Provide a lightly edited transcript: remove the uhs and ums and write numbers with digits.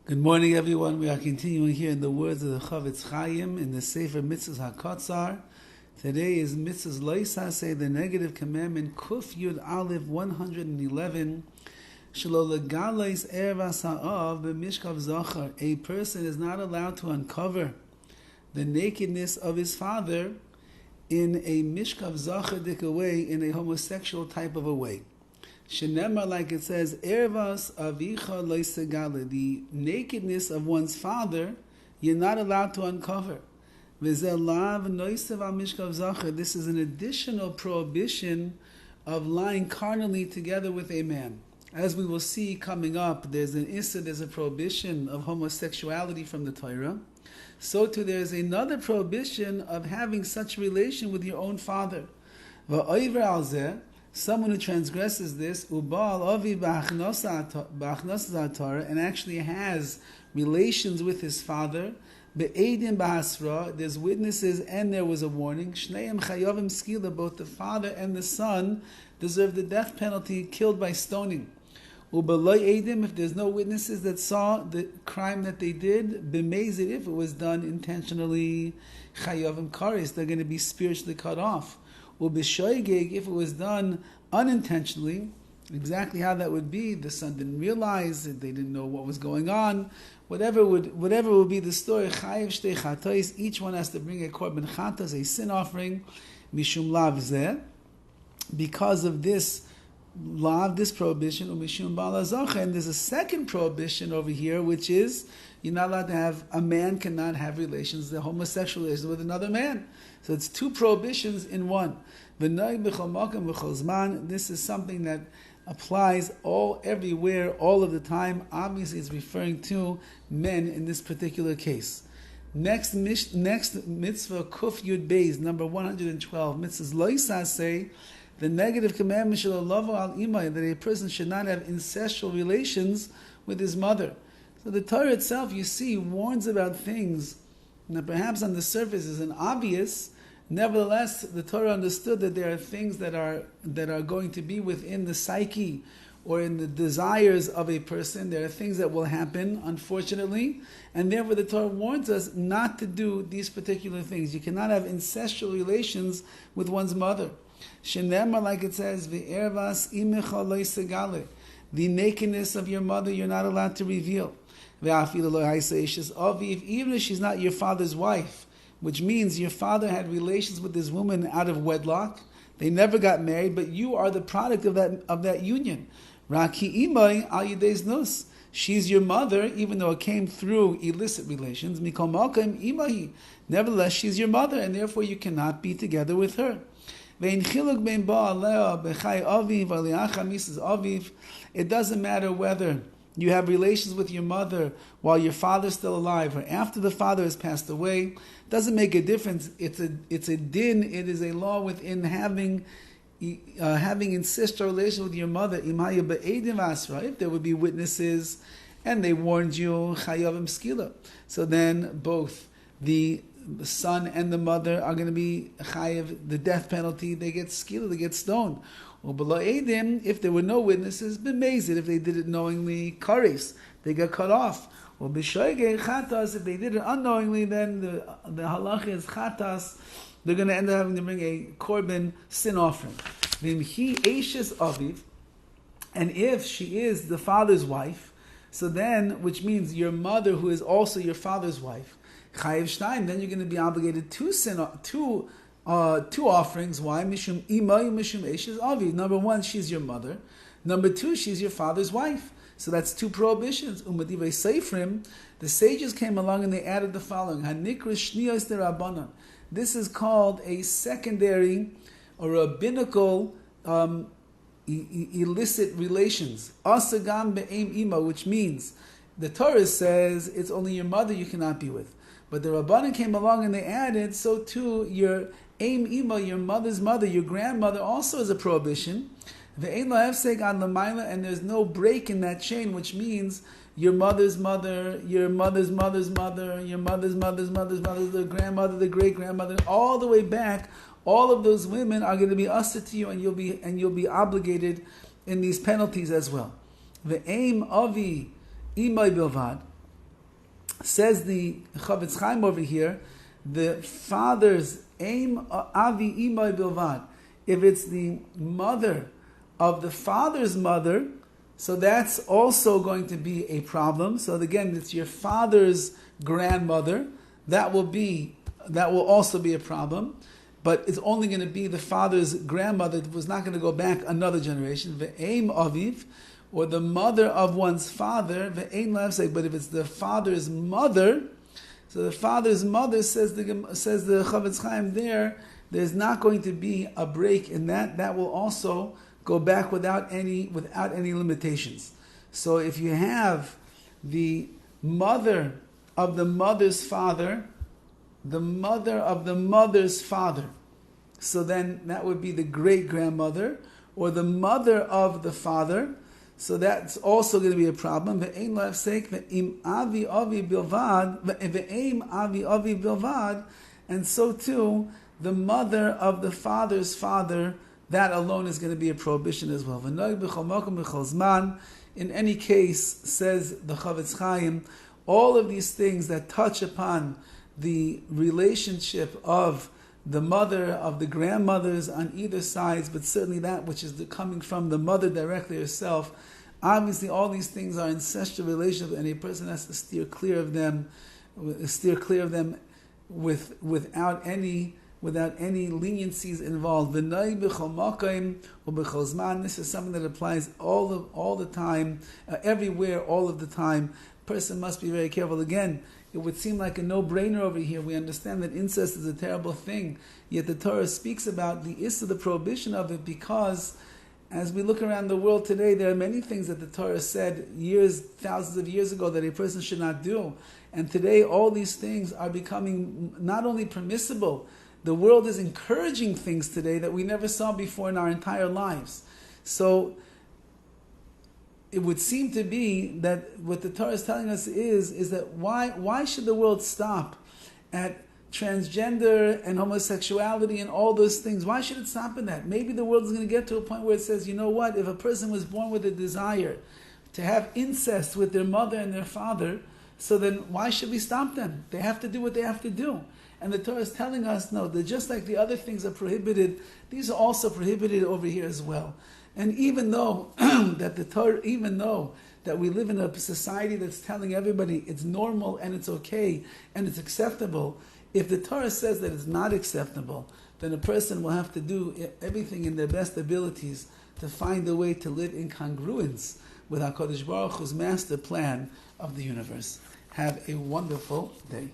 Good morning, everyone. We are continuing here in the words of the Horowitz in the Sefer HaMitzvos HaKatzar. Today is Mitzvah's Loisase, the negative commandment, Kuf Yud Aleph 111. Shelo legalais ervas ha'av b'mishkav zachar. A person is not allowed to uncover the nakedness of his father in a mishkav zachar way, in a homosexual type of a way. Shenemar, like it says, ervas avicha loisegale, the nakedness of one's father, you're not allowed to uncover. V'zelav noisev al mishkav zachar. This is an additional prohibition of lying carnally together with a man. As we will see coming up, there's a prohibition of homosexuality from the Torah. So too there's another prohibition of having such a relation with your own father. V'oiver al zeh, someone who transgresses this, ubal avi b'achnosas Torah, and actually has relations with his father, be'edim b'hasra, there's witnesses and there was a warning, shneim chayavim skila, both the father and the son deserve the death penalty, killed by stoning. Ubaloy edim, if there's no witnesses that saw the crime that they did, b'mezid, if it was done intentionally, chayavim karis, they're going to be spiritually cut off. Ubishoigeg, if it was done unintentionally, exactly how that would be, the son didn't realize it, they didn't know what was going on, whatever would be the story, chayiv shtei chatois, each one has to bring a korban chatas, a sin offering, mishum lav zeh, because of this lav, this prohibition, umishum bala zacha. And there's a second prohibition over here, which is you're not allowed to have, a man cannot have relations, the homosexual relations with another man. So it's two prohibitions in one. This is something that applies everywhere, all of the time. Obviously, it's referring to men in this particular case. Next mitzvah, Kuf Yud Beis, number 112. Mitzvahs Loisas say the negative commandment shall love al imay, that a person should not have incestual relations with his mother. So the Torah itself, you see, warns about things that perhaps on the surface isn't obvious. Nevertheless, the Torah understood that there are things that are going to be within the psyche or in the desires of a person. There are things that will happen, unfortunately, and therefore the Torah warns us not to do these particular things. You cannot have incestual relations with one's mother. Shenemar, like it says, "Ve'ervas imecha lo yisegale," the nakedness of your mother you're not allowed to reveal. Even if she's not your father's wife, which means your father had relations with this woman out of wedlock, they never got married, but you are the product of that union. Raki imay al yedei znus. She's your mother, even though it came through illicit relations. Mikol malka imahi. Nevertheless, she's your mother, and therefore you cannot be together with her. It doesn't matter whether you have relations with your mother while your father's still alive or after the father has passed away. Doesn't make a difference. It's a din. It is a law within having incestual relations with your mother. If there would be witnesses and they warned you, chayavim skila. So then both the son and the mother are going to be chayav, the death penalty. They get skila, they get stoned. If there were no witnesses, b'mezid, if they did it knowingly, kares, they got cut off. Or b'shoigeg chatas, if they did it unknowingly, then the halacha is chatas. They're going to end up having to bring a korban sin offering. V'imhi eishes aviv, and if she is the father's wife, so then, which means your mother, who is also your father's wife, chayiv shtayim, then you're going to be obligated two offerings. Why? Mishum imay, mishum eishes aviv. Number one, she's your mother. Number two, she's your father's wife. So that's two prohibitions. Umadivei seifrim, the sages came along and they added the following: Hanikra shniyos derabanan. This is called a secondary or rabbinical illicit relations. Asagam be'em ima, which means the Torah says it's only your mother you cannot be with. But the Rabbanan came along and they added, so too your aim ima, your mother's mother, your grandmother, also is a prohibition. And there's no break in that chain, which means your mother's mother, your mother's mother's mother, your mother's mother's mother's mother, the grandmother, the great grandmother, all the way back. All of those women are going to be usher to you, and you'll be obligated in these penalties as well. The aim avi imay bilvad. says the Chavetz Chaim over here, the father's aim avi imay bilvad. If it's the mother of the father's mother, so that's also going to be a problem. So again, it's your father's grandmother. That will also be a problem. But it's only going to be the father's grandmother. It was not going to go back another generation. The aim aviv, or the mother of one's father. The aim say, but if it's the father's mother, so the father's mother says the Chavetz Chaim there's not going to be a break in that. That will also go back without any limitations. So if you have the mother of the mother's father, the mother of the mother's father, so then that would be the great grandmother, or the mother of the father. So that's also going to be a problem. Ve'ein lo hafsek ve'im avi avi bilvad ve'im avi avi bilvad, and so too the mother of the father's father. That alone is going to be a prohibition as well. In any case, says the Chavetz Chaim, all of these things that touch upon the relationship of the mother, of the grandmothers on either sides, but certainly that which is coming from the mother directly herself, obviously all these things are incestual relationships, and a person has to steer clear of them without any leniencies involved. This is something that applies all the time, everywhere, all of the time. Person must be very careful. Again, it would seem like a no-brainer over here. We understand that incest is a terrible thing, yet the Torah speaks about the prohibition of it, because as we look around the world today, there are many things that the Torah said thousands of years ago that a person should not do. And today all these things are becoming not only permissible, the world is encouraging things today that we never saw before in our entire lives. So it would seem to be that what the Torah is telling us is that why should the world stop at transgender and homosexuality and all those things? Why should it stop at that? Maybe the world is going to get to a point where it says, you know what, if a person was born with a desire to have incest with their mother and their father, so then why should we stop them? They have to do what they have to do. And the Torah is telling us, no, that just like the other things are prohibited, these are also prohibited over here as well. And even though that we live in a society that's telling everybody it's normal and it's okay and it's acceptable, if the Torah says that it's not acceptable, then a person will have to do everything in their best abilities to find a way to live in congruence with HaKadosh Baruch Hu's master plan of the universe. Have a wonderful day.